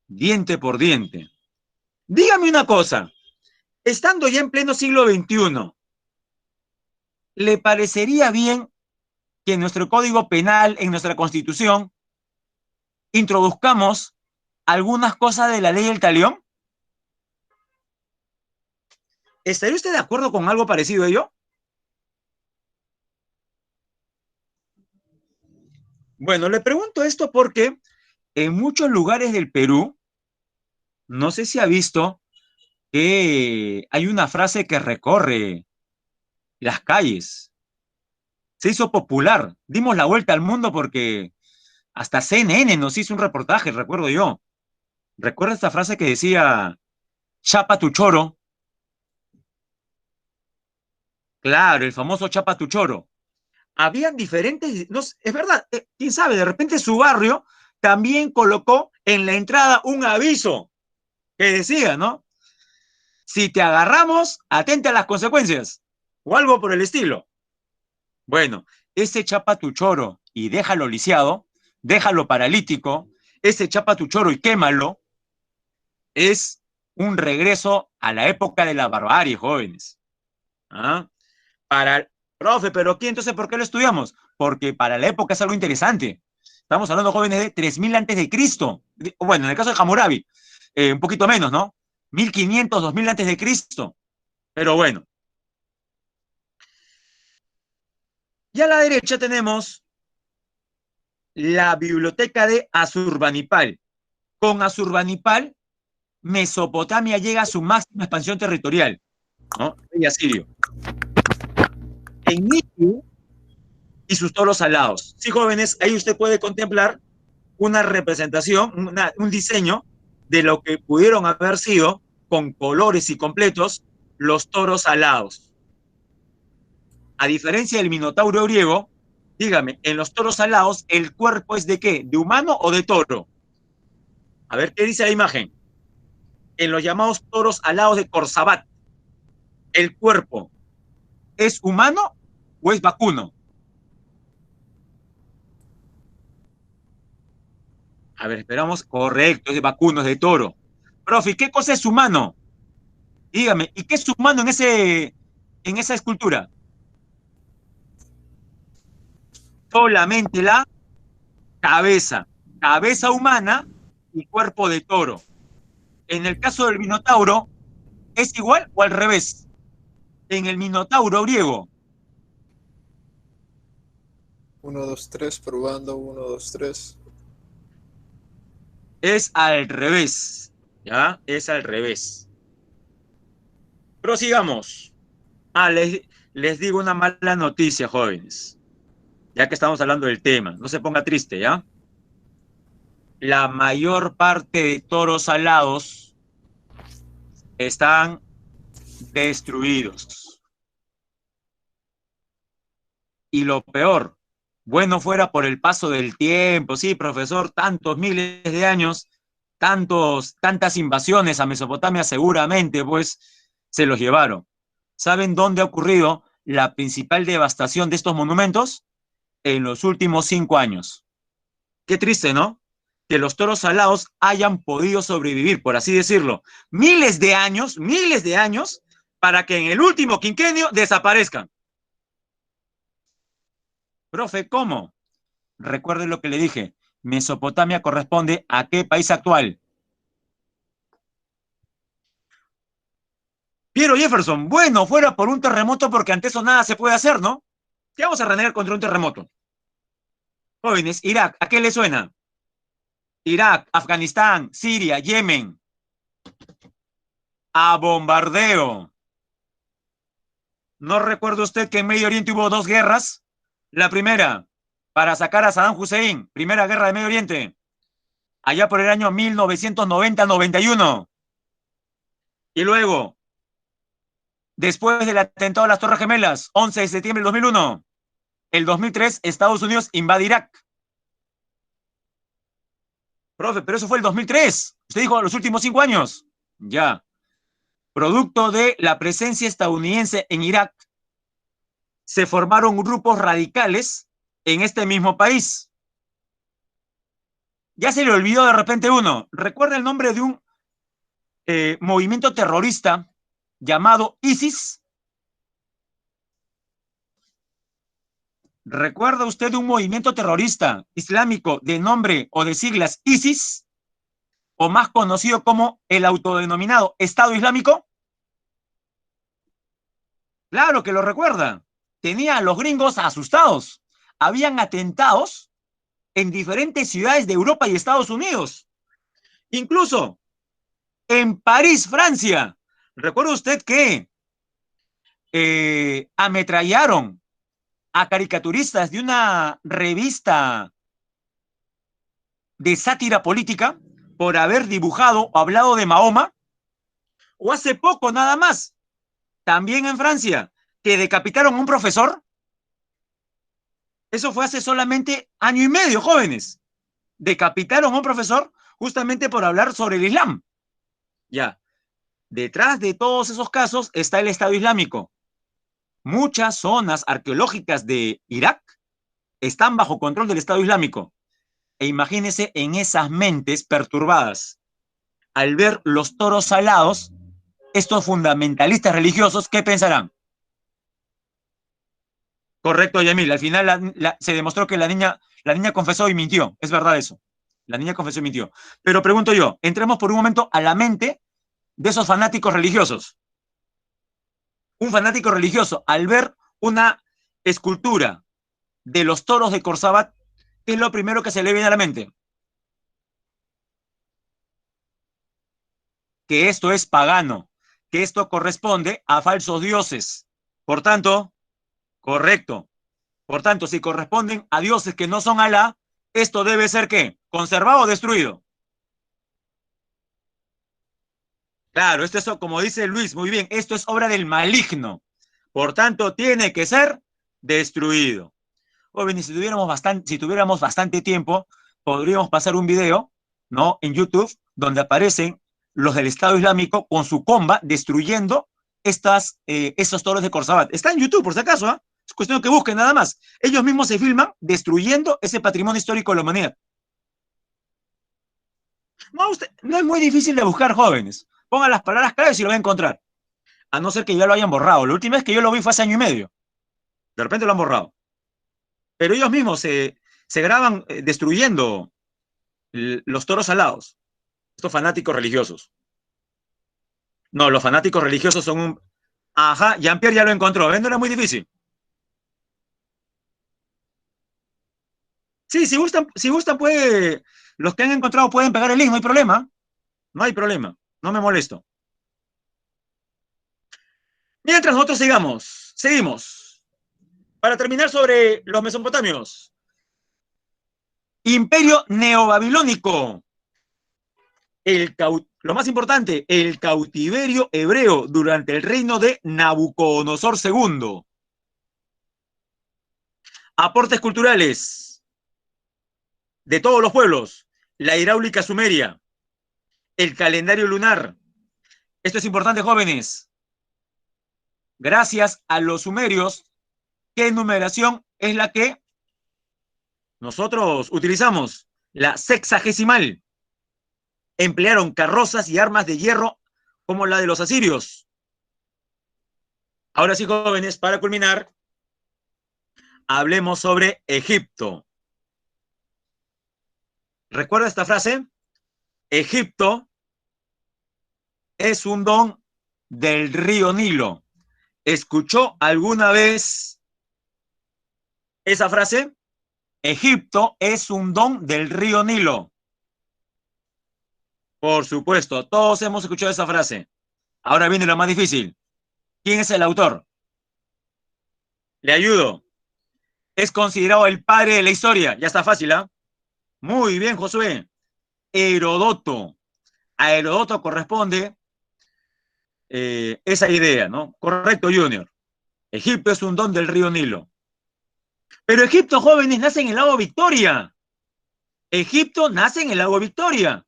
diente por diente. Dígame una cosa, estando ya en pleno siglo XXI, ¿le parecería bien que en nuestro código penal, en nuestra constitución, introduzcamos algunas cosas de la ley del talión? ¿Estaría usted de acuerdo con algo parecido a ello? Bueno, le pregunto esto porque en muchos lugares del Perú, no sé si ha visto que hay una frase que recorre las calles. Se hizo popular. Dimos la vuelta al mundo porque hasta CNN nos hizo un reportaje, recuerdo yo. ¿Recuerda esta frase que decía, chapa tu choro? Claro, el famoso chapa tu choro. Habían diferentes, no, es verdad, quién sabe, de repente su barrio también colocó en la entrada un aviso que decía, ¿no? Si te agarramos, atente a las consecuencias, o algo por el estilo. Bueno, ese chapa tu choro y déjalo lisiado, déjalo paralítico, ese chapa tu choro y quémalo, es un regreso a la época de la barbarie, jóvenes. ¿Ah? Para, profe, pero aquí entonces, ¿por qué lo estudiamos? Porque para la época es algo interesante. Estamos hablando, jóvenes, de 3000 antes de Cristo. Bueno, en el caso de Hammurabi, un poquito menos, ¿no? 1500, 2000 antes de Cristo. Pero bueno, y a la derecha tenemos la biblioteca de Asurbanipal. Con Asurbanipal, Mesopotamia llega a su máxima expansión territorial, ¿no? Y asirio. En Niku y sus toros alados. Sí, jóvenes, ahí usted puede contemplar una representación, un diseño de lo que pudieron haber sido, con colores y completos, los toros alados. A diferencia del minotauro griego, dígame, en los toros alados, ¿el cuerpo es de qué? ¿De humano o de toro? A ver, ¿qué dice la imagen? En los llamados toros alados de Corzabat, ¿el cuerpo es humano o es vacuno? A ver, esperamos. Correcto, es de vacuno, es de toro. Profe, ¿qué cosa es humano? Dígame, ¿y qué es humano en esa escultura? Solamente la cabeza. Cabeza humana y cuerpo de toro. En el caso del Minotauro, ¿es igual o al revés? En el Minotauro griego, Uno, dos, tres, probando, uno, dos, tres. es al revés. ¿Ya? Es al revés. Prosigamos. Ah, les digo una mala noticia, jóvenes. Ya que estamos hablando del tema. No se ponga triste, ¿ya? La mayor parte de toros alados están destruidos. Y lo peor, bueno fuera por el paso del tiempo, sí, profesor, tantos miles de años, tantas invasiones a Mesopotamia seguramente, pues, se los llevaron. ¿Saben dónde ha ocurrido la principal devastación de estos monumentos? En los últimos 5 años. Qué triste, ¿no? Que los toros alados hayan podido sobrevivir, por así decirlo, miles de años, para que en el último quinquenio desaparezcan. Profe, ¿cómo? Recuerde lo que le dije. Mesopotamia corresponde a qué país actual. Piero Jefferson, bueno, fuera por un terremoto porque ante eso nada se puede hacer, ¿no? ¿Qué vamos a renegar contra un terremoto? Jóvenes, Irak, ¿a qué le suena? Irak, Afganistán, Siria, Yemen. A bombardeo. ¿No recuerda usted que en Medio Oriente hubo 2 guerras? La primera, para sacar a Saddam Hussein, primera guerra de Medio Oriente, allá por el año 1990-91. Y luego, después del atentado a las Torres Gemelas, 11 de septiembre del 2001, el 2003, Estados Unidos invade Irak. Profe, pero eso fue el 2003. Usted dijo los últimos 5 años. Ya. Producto de la presencia estadounidense en Irak, se formaron grupos radicales en este mismo país. Ya se le olvidó de repente uno. ¿Recuerda el nombre de un movimiento terrorista llamado ISIS? ¿Recuerda usted un movimiento terrorista islámico de nombre o de siglas ISIS? O más conocido como el autodenominado Estado Islámico. Claro que lo recuerda. Tenía a los gringos asustados. Habían atentados en diferentes ciudades de Europa y Estados Unidos. Incluso en París, Francia. ¿Recuerda usted que ametrallaron a caricaturistas de una revista de sátira política por haber dibujado o hablado de Mahoma? O hace poco nada más, también en Francia, que decapitaron a un profesor. Eso fue hace solamente año y medio, jóvenes. Decapitaron a un profesor justamente por hablar sobre el Islam. Ya, detrás de todos esos casos está el Estado Islámico. Muchas zonas arqueológicas de Irak están bajo control del Estado Islámico. E imagínense en esas mentes perturbadas, al ver los toros salados, estos fundamentalistas religiosos, ¿qué pensarán? Correcto, Yamil. Al final se demostró que la niña confesó y mintió. Es verdad eso. La niña confesó y mintió. Pero pregunto yo, entremos por un momento a la mente de esos fanáticos religiosos. Un fanático religioso, al ver una escultura de los toros de Corsabat, ¿qué es lo primero que se le viene a la mente? Que esto es pagano, que esto corresponde a falsos dioses. Por tanto, correcto. Por tanto, si corresponden a dioses que no son Alá, esto debe ser ¿qué? ¿Conservado o destruido? Claro, esto es, como dice Luis, muy bien, esto es obra del maligno. Por tanto, tiene que ser destruido. Jóvenes, si tuviéramos bastante tiempo, podríamos pasar un video, ¿no? En YouTube, donde aparecen los del Estado Islámico con su comba destruyendo estos toros de Corsabat. Está en YouTube, por si acaso, ¿eh? Es cuestión que busquen nada más. Ellos mismos se filman destruyendo ese patrimonio histórico de la humanidad. No, no es muy difícil de buscar, jóvenes. Pongan las palabras claves y lo van a encontrar. A no ser que ya lo hayan borrado. La última vez que yo lo vi fue hace año y medio. De repente lo han borrado. Pero ellos mismos se graban destruyendo los toros alados. Estos fanáticos religiosos. No, los fanáticos religiosos son un... Ajá, Jean-Pierre ya lo encontró. ¿Ven? No era muy difícil. Sí, si gustan puede... Los que han encontrado pueden pegar el link, no hay problema. No hay problema. No me molesto. Mientras nosotros seguimos. Para terminar sobre los mesopotamios. Imperio neobabilónico. Lo más importante, el cautiverio hebreo durante el reino de Nabucodonosor II. Aportes culturales de todos los pueblos. La hidráulica sumeria. El calendario lunar. Esto es importante, jóvenes. Gracias a los sumerios, ¿qué numeración es la que nosotros utilizamos? La sexagesimal. Emplearon carrozas y armas de hierro como la de los asirios. Ahora sí, jóvenes, para culminar, hablemos sobre Egipto. ¿Recuerda esta frase? Egipto es un don del río Nilo. ¿Escuchó alguna vez esa frase? Egipto es un don del río Nilo. Por supuesto, todos hemos escuchado esa frase. Ahora viene lo más difícil. ¿Quién es el autor? Le ayudo. Es considerado el padre de la historia. Ya está fácil, ¿ah? Muy bien, Josué. Herodoto. A Herodoto corresponde esa idea, ¿no? Correcto, Junior. Egipto es un don del río Nilo. Pero Egipto, jóvenes, nace en el lago Victoria. Egipto nace en el lago Victoria.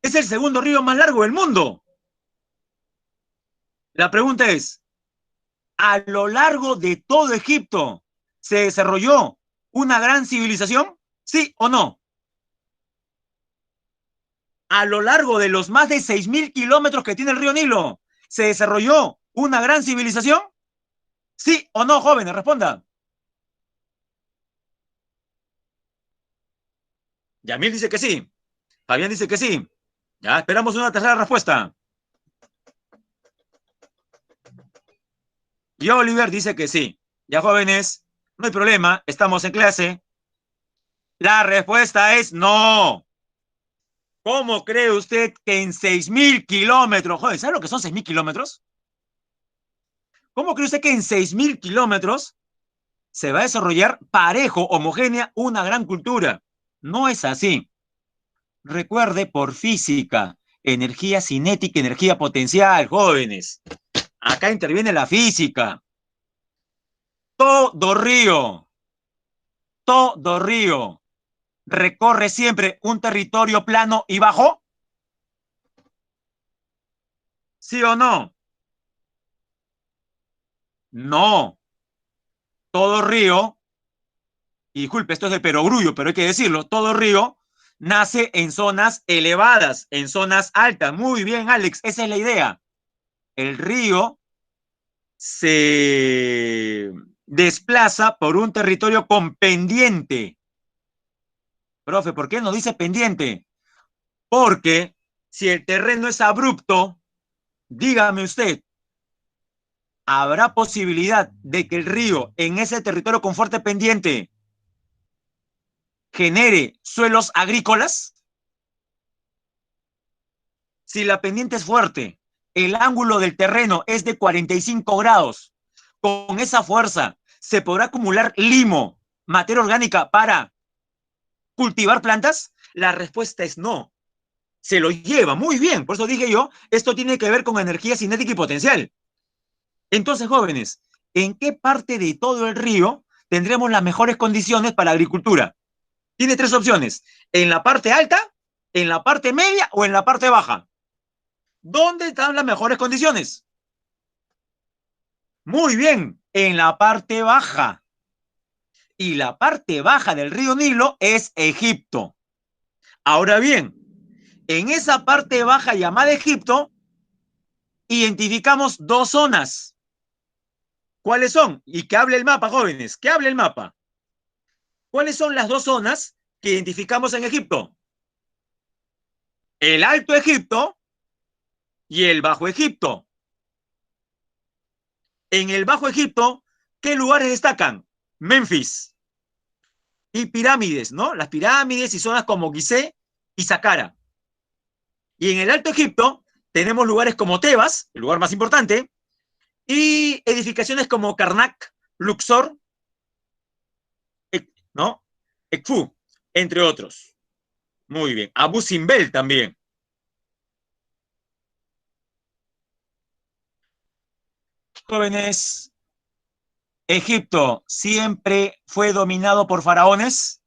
Es el segundo río más largo del mundo. La pregunta es, ¿a lo largo de todo Egipto se desarrolló una gran civilización? ¿Sí o no? A lo largo de los más de 6.000 kilómetros que tiene el río Nilo, ¿se desarrolló una gran civilización? ¿Sí o no, jóvenes? Responda. Yamil dice que sí. Fabián dice que sí. Ya esperamos una tercera respuesta. Y Oliver dice que sí. Ya, jóvenes, no hay problema, estamos en clase. La respuesta es no. ¿Cómo cree usted que en 6.000 kilómetros, joder, ¿sabe lo que son 6.000 kilómetros? ¿Cómo cree usted que en 6.000 kilómetros se va a desarrollar parejo, homogénea, una gran cultura? No es así. Recuerde por física, energía cinética, energía potencial, jóvenes. Acá interviene la física. Todo todo río recorre siempre un territorio plano y bajo. ¿Sí o no? No. Todo río, y disculpe, esto es de perogrullo, pero hay que decirlo, todo río nace en zonas elevadas, en zonas altas. Muy bien, Alex, esa es la idea. El río se desplaza por un territorio con pendiente. Profe, ¿por qué no dice pendiente? Porque si el terreno es abrupto, dígame usted, ¿habrá posibilidad de que el río en ese territorio con fuerte pendiente genere suelos agrícolas? Si la pendiente es fuerte, el ángulo del terreno es de 45 grados, con esa fuerza se podrá acumular limo, materia orgánica para cultivar plantas. La respuesta es no. Se lo lleva muy bien. Por eso dije yo, esto tiene que ver con energía cinética y potencial. Entonces, jóvenes, ¿en qué parte de todo el río tendremos las mejores condiciones para la agricultura? Tiene tres opciones: en la parte alta, en la parte media o en la parte baja. ¿Dónde están las mejores condiciones? Muy bien, en la parte baja. Y la parte baja del río Nilo es Egipto. Ahora bien, en esa parte baja llamada Egipto, identificamos dos zonas. ¿Cuáles son? Y que hable el mapa, jóvenes, que hable el mapa. ¿Cuáles son las dos zonas que identificamos en Egipto? El Alto Egipto y el Bajo Egipto. En el Bajo Egipto, ¿qué lugares destacan? Memphis y pirámides, ¿no? Las pirámides y zonas como Gizeh y Saqqara. Y en el Alto Egipto tenemos lugares como Tebas, el lugar más importante, y edificaciones como Karnak, Luxor, ¿no? Edfu, entre otros. Muy bien. Abu Simbel también. Jóvenes, Egipto siempre fue dominado por faraones.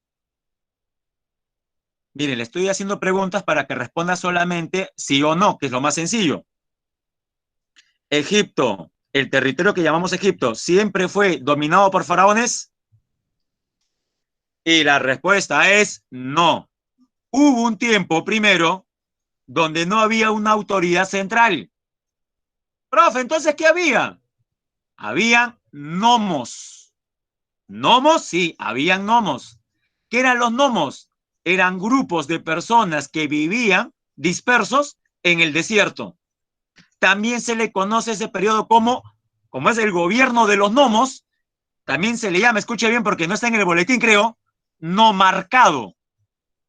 Mire, le estoy haciendo preguntas para que responda solamente sí o no, que es lo más sencillo. Egipto, el territorio que llamamos Egipto, siempre fue dominado por faraones. Y la respuesta es no. Hubo un tiempo primero donde no había una autoridad central. Profe, entonces, ¿qué había? Habían gnomos. ¿Gnomos? Sí, habían gnomos. ¿Qué eran los gnomos? Eran grupos de personas que vivían dispersos en el desierto. También se le conoce ese periodo como es el gobierno de los gnomos, también se le llama, escuche bien porque no está en el boletín, creo, no marcado,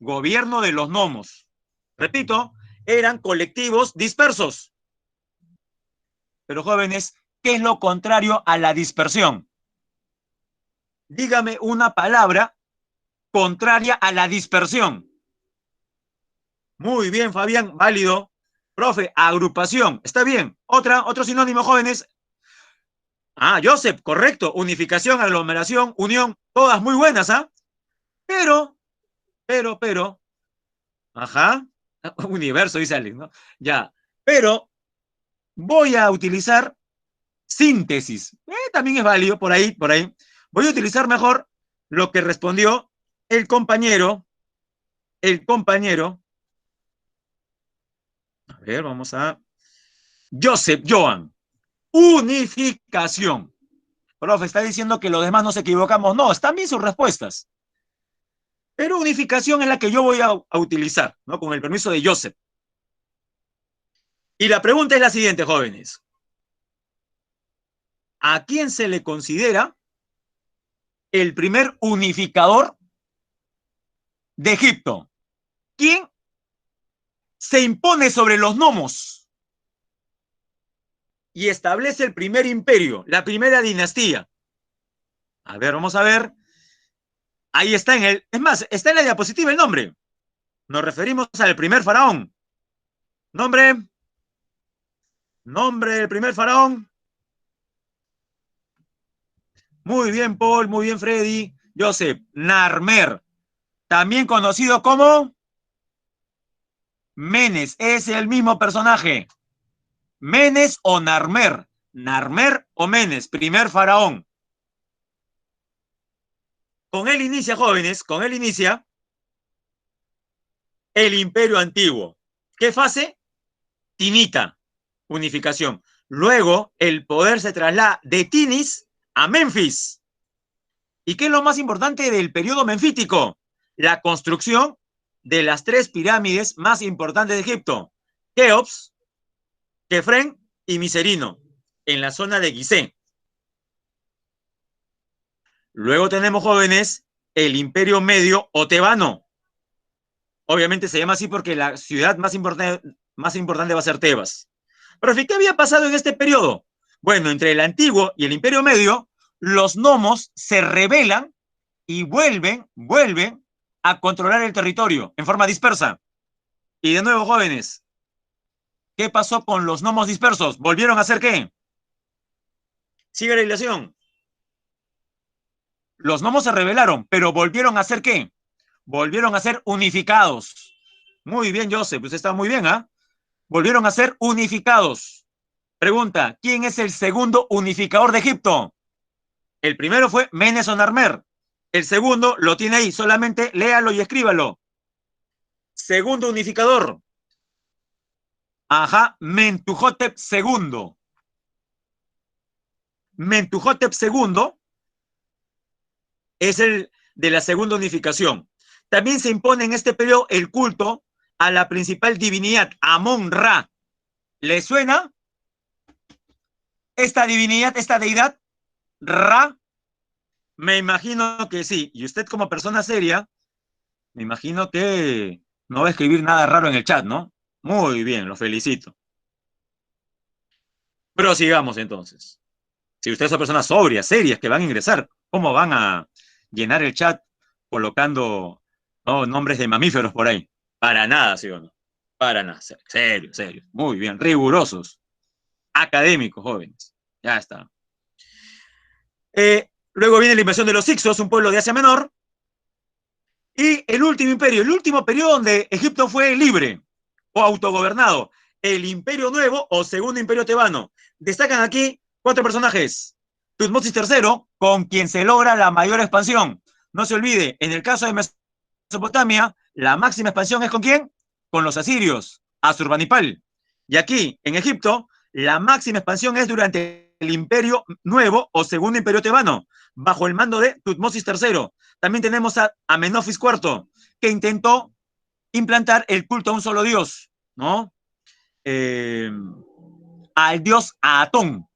gobierno de los gnomos. Repito, eran colectivos dispersos. Pero jóvenes, ¿qué es lo contrario a la dispersión? Dígame una palabra contraria a la dispersión. Muy bien, Fabián, válido. Profe, agrupación, está bien. Otro sinónimo, jóvenes. Ah, Joseph, correcto. Unificación, aglomeración, unión, todas muy buenas, ¿ah? Pero, ajá, universo, dice Alex, ¿no? Ya, pero voy a utilizar síntesis. También es válido, por ahí, por ahí. Voy a utilizar mejor lo que respondió el compañero, el compañero. A ver, vamos a Joseph Joan. Unificación. Profe, está diciendo que los demás nos equivocamos. No, están bien sus respuestas. Pero unificación es la que yo voy a utilizar, ¿no? Con el permiso de Joseph. Y la pregunta es la siguiente, jóvenes. ¿A quién se le considera el primer unificador de Egipto? ¿Quién se impone sobre los nomos y establece el primer imperio, la primera dinastía? A ver, vamos a ver. Ahí está es más, está en la diapositiva el nombre. Nos referimos al primer faraón. Nombre del primer faraón. Muy bien, Paul, muy bien, Freddy. Joseph, Narmer, también conocido como Menes, es el mismo personaje. Menes o Narmer. Narmer o Menes, primer faraón. Con él inicia, jóvenes, con él inicia el imperio antiguo. ¿Qué fase? Tinita, unificación. Luego el poder se traslada de Tinis a Memphis. ¿Y qué es lo más importante del periodo menfítico? La construcción de las 3 pirámides más importantes de Egipto: Keops, Kefren y Miserino, en la zona de Gizeh. Luego tenemos, jóvenes, el Imperio Medio o Tebano. Obviamente se llama así porque la ciudad más importante va a ser Tebas. Pero ¿qué había pasado en este periodo? Bueno, entre el Antiguo y el Imperio Medio, los nomos se rebelan y vuelven a controlar el territorio en forma dispersa. Y de nuevo, jóvenes, ¿qué pasó con los nomos dispersos? ¿Volvieron a hacer qué? Sigue la ilusión. Los nomos se rebelaron, pero ¿volvieron a hacer qué? Volvieron a ser unificados. Muy bien, Joseph, usted está muy bien, ¿ah? Volvieron a ser unificados. Pregunta, ¿quién es el segundo unificador de Egipto? El primero fue Menes o Narmer. El segundo lo tiene ahí, solamente léalo y escríbalo. Segundo unificador. Ajá, Mentuhotep II. Mentuhotep II es el de la segunda unificación. También se impone en este periodo el culto a la principal divinidad, Amon-Ra. ¿Le suena esta divinidad, esta deidad? Ra. Me imagino que sí. Y usted, como persona seria, me imagino que no va a escribir nada raro en el chat, ¿no? Muy bien, lo felicito. Prosigamos entonces. Si ustedes son personas sobrias, serias, que van a ingresar, ¿cómo van a llenar el chat colocando, ¿no?, nombres de mamíferos por ahí? Para nada, ¿sí o no? Para nada. Serio, serio. Muy bien, rigurosos. Académicos, jóvenes. Ya está. Luego viene la invasión de los Hicsos, un pueblo de Asia Menor. Y el último imperio, el último periodo donde Egipto fue libre o autogobernado, el Imperio Nuevo o Segundo Imperio Tebano. Destacan aquí 4 personajes. Tutmosis III, con quien se logra la mayor expansión. No se olvide, en el caso de Mesopotamia, la máxima expansión es ¿con quién? Con los asirios, Asurbanipal. Y aquí, en Egipto, la máxima expansión es durante el Imperio Nuevo o Segundo Imperio Tebano, bajo el mando de Tutmosis III. También tenemos a Amenofis IV, que intentó implantar el culto a un solo dios, ¿no? Al dios Atón.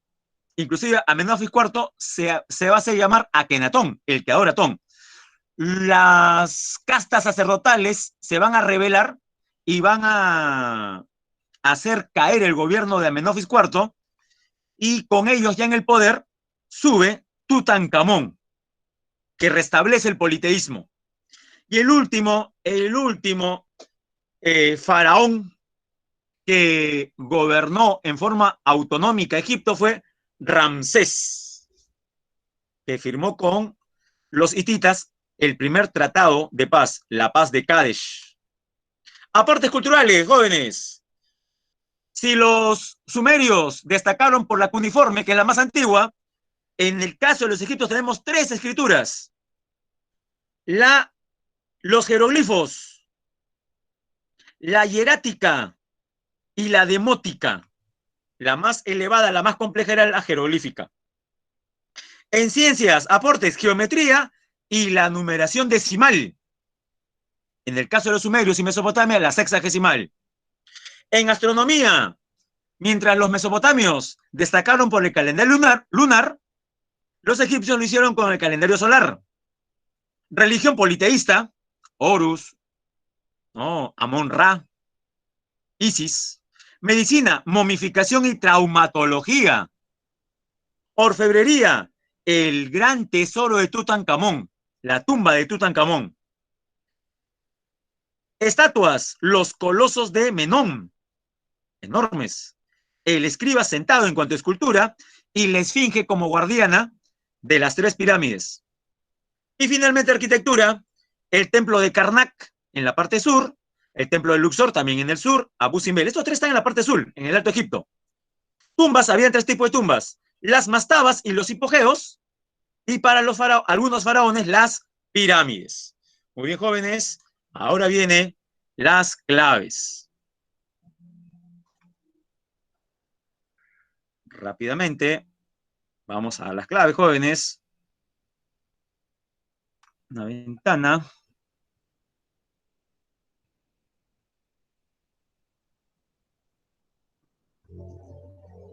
Inclusive Amenofis IV se va a hacer llamar Akenatón, el que adora Atón. Las castas sacerdotales se van a rebelar y van a hacer caer el gobierno de Amenofis IV, y con ellos ya en el poder sube Tutankamón, que restablece el politeísmo. Y el último faraón que gobernó en forma autonómica Egipto fue Ramsés, que firmó con los hititas el primer tratado de paz, la paz de Kadesh. Aportes culturales, jóvenes. Si los sumerios destacaron por la cuneiforme, que es la más antigua, en el caso de los egipcios tenemos 3 escrituras. Los jeroglifos, la hierática y la demótica. La más elevada, la más compleja era la jeroglífica. En ciencias, aportes, geometría y la numeración decimal. En el caso de los sumerios y Mesopotamia, la sexagesimal. En astronomía, Mientras los mesopotamios destacaron por el calendario lunar, los egipcios lo hicieron con el calendario solar. Religión politeísta, Horus, ¿no? Amón-Ra, Isis. Medicina, momificación y traumatología. Orfebrería, el gran tesoro de Tutankamón, la tumba de Tutankamón. Estatuas, los colosos de Menón, enormes. El escriba sentado en cuanto a escultura y la esfinge como guardiana de las tres pirámides. Y finalmente arquitectura, el templo de Karnak en la parte sur, el templo de Luxor también en el sur, Abu Simbel. Estos tres están en la parte sur, en el Alto Egipto. Tumbas, había tres tipos de tumbas, las mastabas y los hipogeos, y para los algunos faraones las pirámides. Muy bien, jóvenes, ahora vienen las claves. Rápidamente, vamos a las claves, jóvenes. Una ventana.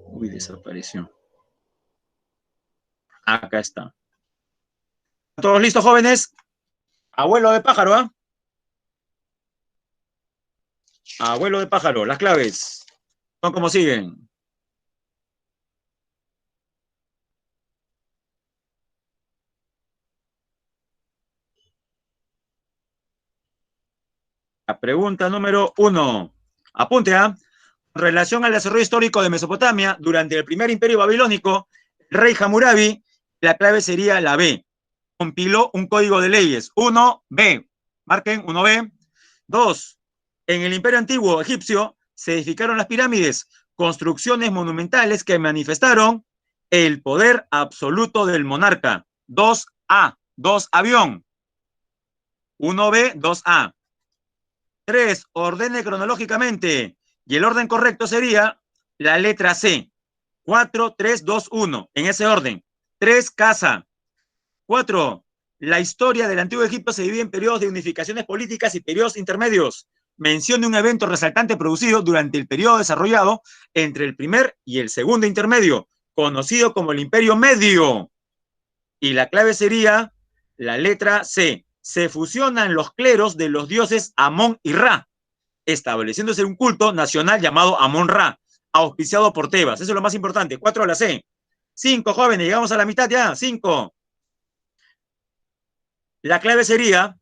Uy, desapareció. Acá está. ¿Todos listos, jóvenes? Abuelo de pájaro, ¿ah? Abuelo de pájaro, las claves son como siguen. La pregunta número 1. Apunte, ¿ah? En relación al desarrollo histórico de Mesopotamia, durante el primer imperio babilónico, el rey Hammurabi, la clave sería la B. Compiló un código de leyes. 1B. Marquen 1B. 2. En el imperio antiguo egipcio se edificaron las pirámides, construcciones monumentales que manifestaron el poder absoluto del monarca. 2A. 2 avión. 1B, 2A. 3. Ordene cronológicamente. Y el orden correcto sería la letra C. 4, 3, 2, 1. En ese orden. 3, casa. 4. La historia del Antiguo Egipto se divide en periodos de unificaciones políticas y periodos intermedios. Mencione un evento resaltante producido durante el periodo desarrollado entre el primer y el segundo intermedio, conocido como el Imperio Medio. Y la clave sería la letra C. Se fusionan los cleros de los dioses Amón y Ra, estableciéndose un culto nacional llamado Amón-Ra, auspiciado por Tebas. Eso es lo más importante. 4 a la C. 5, jóvenes, llegamos a la mitad ya. 5. La clave sería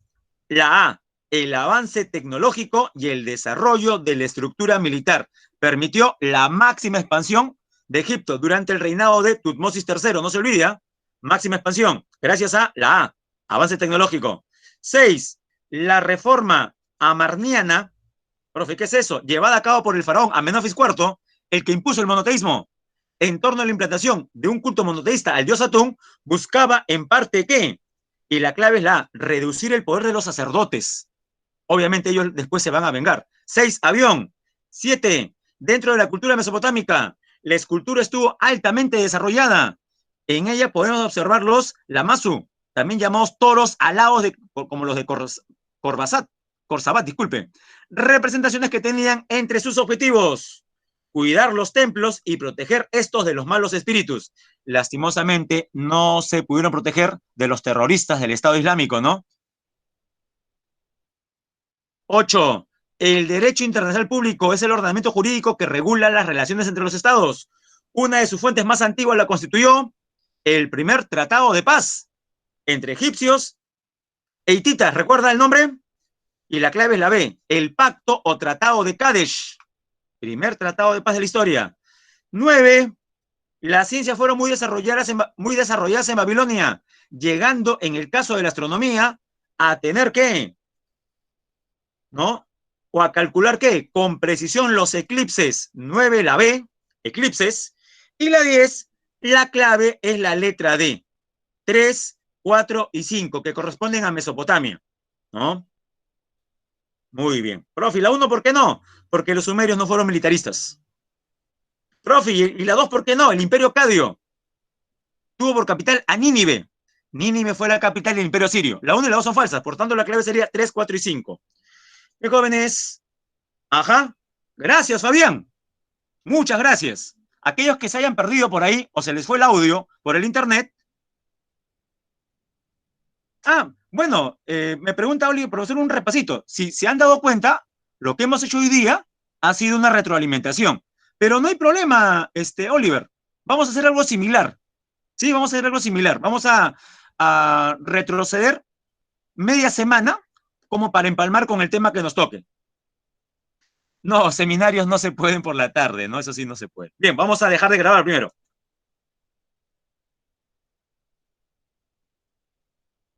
la A, el avance tecnológico y el desarrollo de la estructura militar. Permitió la máxima expansión de Egipto durante el reinado de Tutmosis III. No se olvide, máxima expansión, gracias a la A, avance tecnológico. 6. La reforma amarniana, profe, ¿qué es eso? Llevada a cabo por el faraón Amenofis IV, el que impuso el monoteísmo. En torno a la implantación de un culto monoteísta al dios Atún, buscaba en parte ¿qué? Y la clave es la A, reducir el poder de los sacerdotes. Obviamente ellos después se van a vengar. 6, avión. 7, dentro de la cultura mesopotámica, la escultura estuvo altamente desarrollada. En ella podemos observar los lamasu, también llamados toros alados, como los de Corsabat, disculpe. Representaciones que tenían entre sus objetivos cuidar los templos y proteger estos de los malos espíritus. Lastimosamente, no se pudieron proteger de los terroristas del Estado Islámico, ¿no? 8. El derecho internacional público es el ordenamiento jurídico que regula las relaciones entre los estados. Una de sus fuentes más antiguas la constituyó el primer tratado de paz entre egipcios e hititas. ¿Recuerda el nombre? Y la clave es la B, el pacto o tratado de Kadesh. Primer tratado de paz de la historia. 9. Las ciencias fueron muy desarrolladas en Babilonia, llegando en el caso de la astronomía a tener ¿qué? ¿No? O a calcular ¿qué? Con precisión los eclipses. 9, la B, eclipses. Y la 10, la clave es la letra D. 3, 4 y 5, que corresponden a Mesopotamia, ¿no? Muy bien. Profe, la 1, ¿por qué no? Porque los sumerios no fueron militaristas. Profe, ¿y la 2 por qué no? El imperio Cadio tuvo por capital a Nínive. Nínive fue la capital del imperio sirio. La 1 y la 2 son falsas, por tanto la clave sería 3, 4 y 5. ¿Qué jóvenes? Ajá. Gracias, Fabián. Muchas gracias. Aquellos que se hayan perdido por ahí o se les fue el audio por el internet. Bueno, me pregunta Oli, profesor, un repasito. Si se han dado cuenta, lo que hemos hecho hoy día ha sido una retroalimentación. Pero no hay problema, Oliver. Vamos a hacer algo similar. Sí, vamos a hacer algo similar. Vamos a retroceder media semana como para empalmar con el tema que nos toque. No, seminarios no se pueden por la tarde, ¿no? Eso sí no se puede. Bien, vamos a dejar de grabar primero.